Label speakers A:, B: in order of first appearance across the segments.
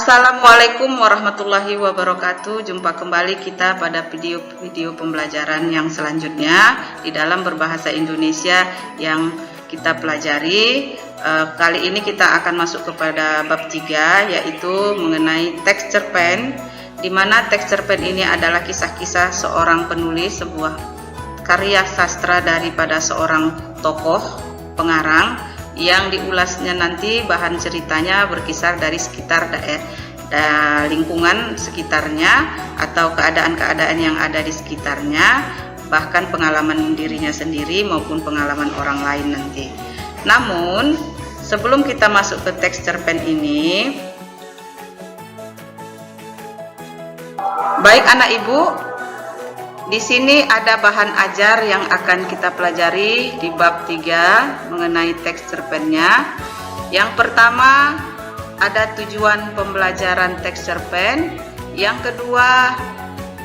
A: Assalamualaikum warahmatullahi wabarakatuh. Jumpa kembali kita pada video pembelajaran yang selanjutnya di dalam berbahasa Indonesia yang kita pelajari. Kali ini kita akan masuk kepada bab 3, yaitu mengenai teks cerpen, di mana teks cerpen ini adalah kisah-kisah seorang penulis sebuah karya sastra daripada seorang tokoh pengarang, yang diulasnya nanti bahan ceritanya berkisar dari sekitar lingkungan sekitarnya atau keadaan-keadaan yang ada di sekitarnya, bahkan pengalaman dirinya sendiri maupun pengalaman orang lain nanti. Namun sebelum kita masuk ke teks cerpen ini, baik anak ibu, di sini ada bahan ajar yang akan kita pelajari di bab 3 mengenai teks cerpennya. Yang pertama ada tujuan pembelajaran teks cerpen. Yang kedua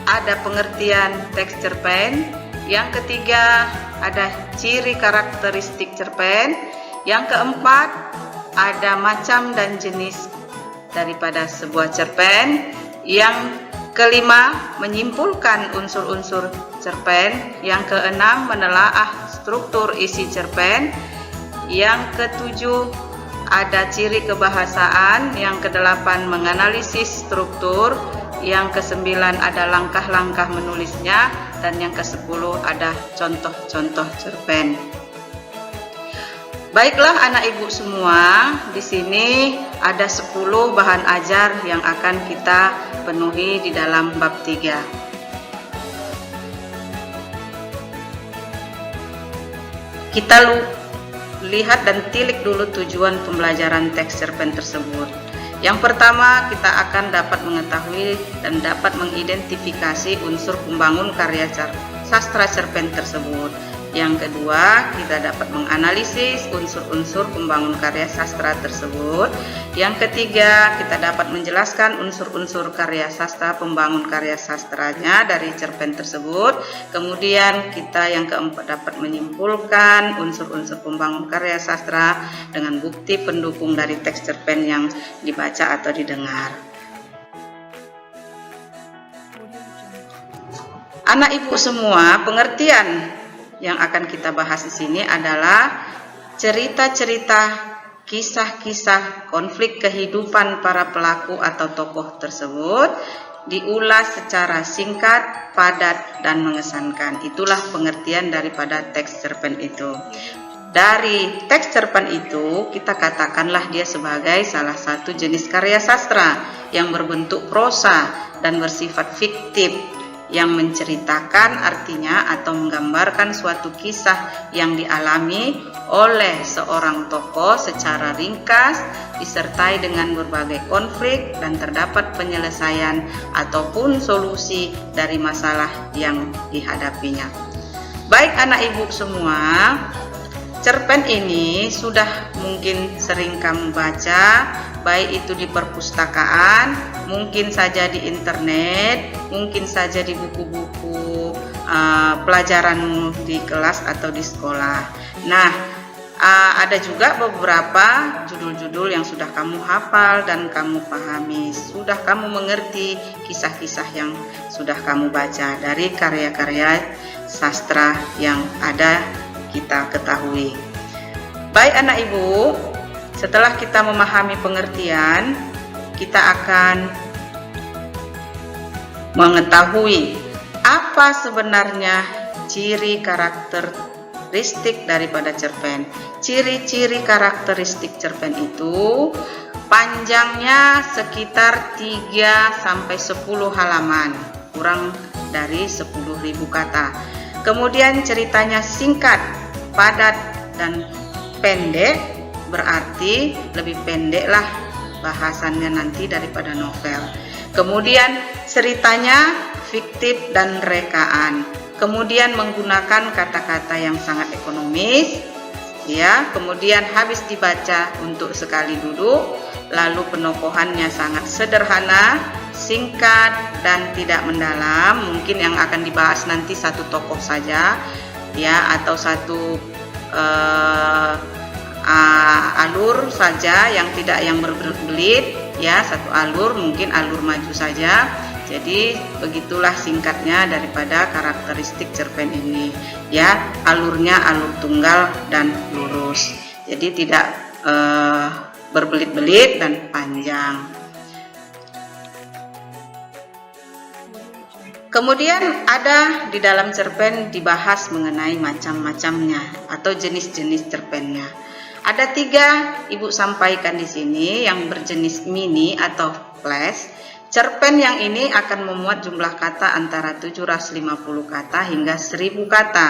A: ada pengertian teks cerpen. Yang ketiga ada ciri karakteristik cerpen. Yang keempat ada macam dan jenis daripada sebuah cerpen. Yang kelima, menyimpulkan unsur-unsur cerpen. Yang keenam, menelaah struktur isi cerpen. Yang ketujuh, ada ciri kebahasaan. Yang kedelapan, menganalisis struktur. Yang kesembilan, ada langkah-langkah menulisnya. Dan yang kesepuluh, ada contoh-contoh cerpen. Baiklah anak ibu semua, di sini ada 10 bahan ajar yang akan kita penuhi di dalam bab 3. Kita lihat dan tilik dulu tujuan pembelajaran teks cerpen tersebut. Yang pertama, kita akan dapat mengetahui dan dapat mengidentifikasi unsur pembangun karya sastra cerpen tersebut. Yang kedua, kita dapat menganalisis unsur-unsur pembangun karya sastra tersebut. Yang ketiga, kita dapat menjelaskan unsur-unsur karya sastra, pembangun karya sastranya dari cerpen tersebut. Kemudian kita yang keempat dapat menyimpulkan unsur-unsur pembangun karya sastra dengan bukti pendukung dari teks cerpen yang dibaca atau didengar. Anak ibu semua, pengertian yang akan kita bahas di sini adalah cerita-cerita, kisah-kisah konflik kehidupan para pelaku atau tokoh tersebut diulas secara singkat, padat, dan mengesankan. Itulah pengertian daripada teks cerpen itu. Dari teks cerpen itu kita katakanlah dia sebagai salah satu jenis karya sastra yang berbentuk prosa dan bersifat fiktif, yang menceritakan artinya atau menggambarkan suatu kisah yang dialami oleh seorang tokoh secara ringkas, disertai dengan berbagai konflik dan terdapat penyelesaian ataupun solusi dari masalah yang dihadapinya. Baik anak ibu semua, cerpen ini sudah mungkin sering kamu baca, baik itu di perpustakaan, mungkin saja di internet, mungkin saja di buku-buku pelajaran di kelas atau di sekolah. Nah, ada juga beberapa judul-judul yang sudah kamu hafal dan kamu pahami, sudah kamu mengerti kisah-kisah yang sudah kamu baca dari karya-karya sastra yang ada kita ketahui. Baik anak ibu, setelah kita memahami pengertian, kita akan mengetahui apa sebenarnya ciri karakteristik daripada cerpen. Ciri-ciri karakteristik cerpen itu panjangnya sekitar 3-10 halaman, kurang dari 10.000 kata. Kemudian ceritanya singkat, padat, dan pendek, berarti lebih pendek lah bahasannya nanti daripada novel. Kemudian ceritanya fiktif dan rekaan. Kemudian menggunakan kata-kata yang sangat ekonomis, ya. Kemudian habis dibaca untuk sekali duduk. Lalu penokohannya sangat sederhana, singkat, dan tidak mendalam. Mungkin yang akan dibahas nanti satu tokoh saja, ya, atau satu alur saja yang tidak yang berbelit, ya, satu alur, mungkin alur maju saja. Jadi begitulah singkatnya daripada karakteristik cerpen ini, ya, alurnya alur tunggal dan lurus, jadi tidak berbelit-belit dan panjang. Kemudian ada di dalam cerpen dibahas mengenai macam-macamnya atau jenis-jenis cerpennya. Ada 3 Ibu sampaikan di sini yang berjenis mini atau flash. Cerpen yang ini akan memuat jumlah kata antara 750 kata hingga 1000 kata.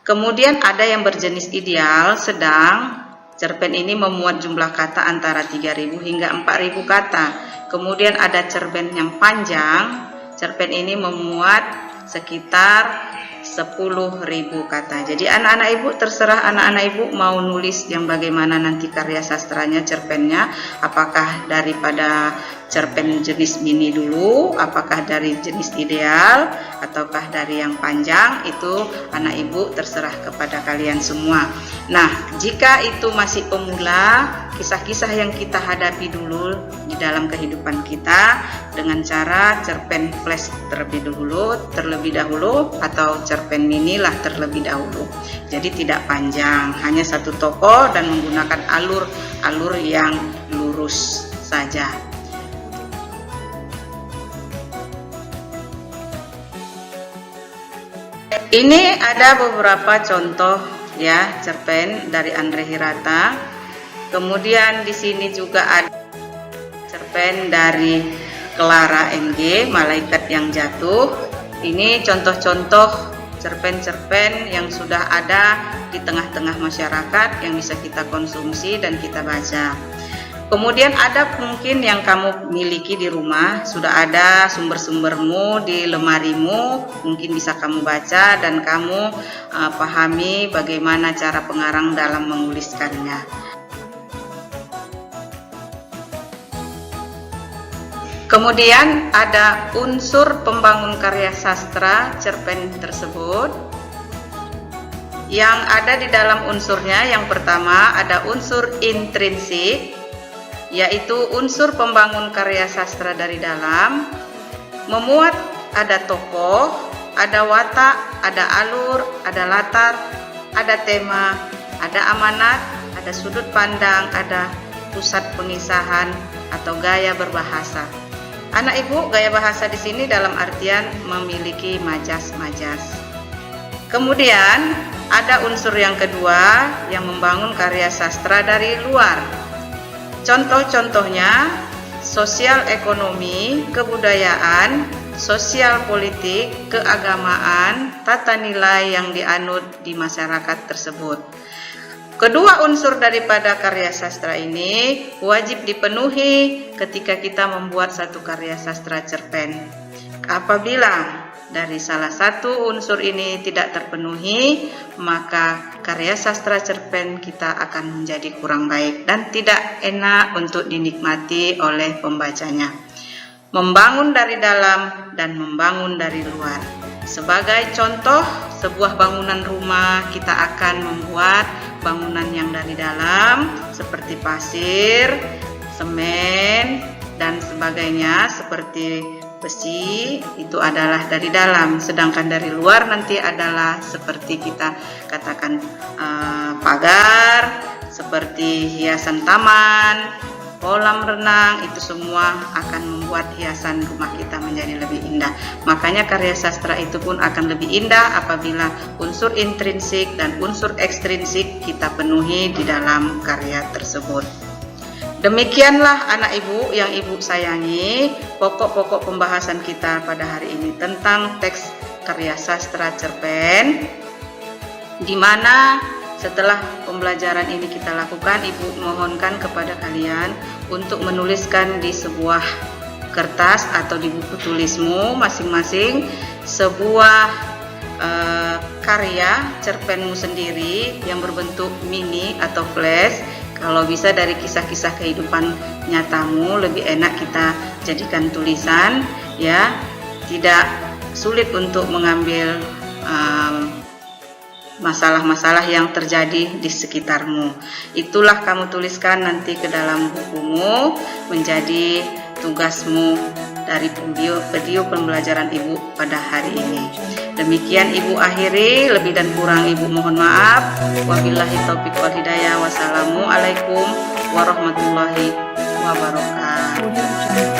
A: Kemudian ada yang berjenis ideal, sedang. Cerpen ini memuat jumlah kata antara 3000 hingga 4000 kata. Kemudian ada cerpen yang panjang. Cerpen ini memuat sekitar 10.000 kata. Jadi anak-anak ibu, terserah anak-anak ibu mau nulis yang bagaimana nanti karya sastranya, cerpennya, apakah daripada cerpen jenis mini dulu, apakah dari jenis ideal, ataukah dari yang panjang, itu anak ibu terserah kepada kalian semua. Nah, jika itu masih pemula, kisah-kisah yang kita hadapi dulu di dalam kehidupan kita dengan cara cerpen flash terlebih dahulu atau cerpen mini lah terlebih dahulu. Jadi tidak panjang, hanya satu tokoh dan menggunakan alur yang lurus saja. Ini ada beberapa contoh ya cerpen dari Andre Hirata. Kemudian di sini juga ada cerpen dari Clara MG, Malaikat yang Jatuh. Ini contoh-contoh cerpen-cerpen yang sudah ada di tengah-tengah masyarakat yang bisa kita konsumsi dan kita baca. Kemudian ada mungkin yang kamu miliki di rumah, sudah ada sumber-sumbermu di lemarimu, mungkin bisa kamu baca dan kamu pahami bagaimana cara pengarang dalam menuliskannya. Kemudian ada unsur pembangun karya sastra cerpen tersebut. Yang ada di dalam unsurnya, yang pertama ada unsur intrinsik, yaitu unsur pembangun karya sastra dari dalam, memuat ada tokoh, ada watak, ada alur, ada latar, ada tema, ada amanat, ada sudut pandang, ada pusat pengisahan atau gaya berbahasa. Anak ibu, gaya bahasa di sini dalam artian memiliki majas-majas. Kemudian ada unsur yang kedua yang membangun karya sastra dari luar. Contoh-contohnya sosial ekonomi, kebudayaan, sosial politik, keagamaan, tata nilai yang dianut di masyarakat tersebut. Kedua unsur daripada karya sastra ini wajib dipenuhi ketika kita membuat satu karya sastra cerpen. Apabila dari salah satu unsur ini tidak terpenuhi, maka karya sastra cerpen kita akan menjadi kurang baik dan tidak enak untuk dinikmati oleh pembacanya. Membangun dari dalam dan membangun dari luar. Sebagai contoh, sebuah bangunan rumah kita akan membuat bangunan yang dari dalam seperti pasir, semen, dan sebagainya seperti besi, itu adalah dari dalam. Sedangkan dari luar nanti adalah seperti kita katakan pagar, seperti hiasan taman, kolam renang, itu semua akan membuat hiasan rumah kita menjadi lebih indah. Makanya karya sastra itu pun akan lebih indah apabila unsur intrinsik dan unsur ekstrinsik kita penuhi di dalam karya tersebut. Demikianlah anak ibu yang ibu sayangi, pokok-pokok pembahasan kita pada hari ini tentang teks karya sastra cerpen, di mana setelah pembelajaran ini kita lakukan, ibu mohonkan kepada kalian untuk menuliskan di sebuah kertas atau di buku tulismu masing-masing sebuah karya cerpenmu sendiri yang berbentuk mini atau flash. Kalau bisa dari kisah-kisah kehidupan nyatamu, lebih enak kita jadikan tulisan, ya, tidak sulit untuk mengambil masalah-masalah yang terjadi di sekitarmu. Itulah kamu tuliskan nanti ke dalam bukumu, menjadi tugasmu dari video pembelajaran Ibu pada hari ini. Demikian Ibu akhiri, lebih dan kurang Ibu mohon maaf. Wabillahi taufiq wal hidayah. Wassalamualaikum warahmatullahi wabarakatuh.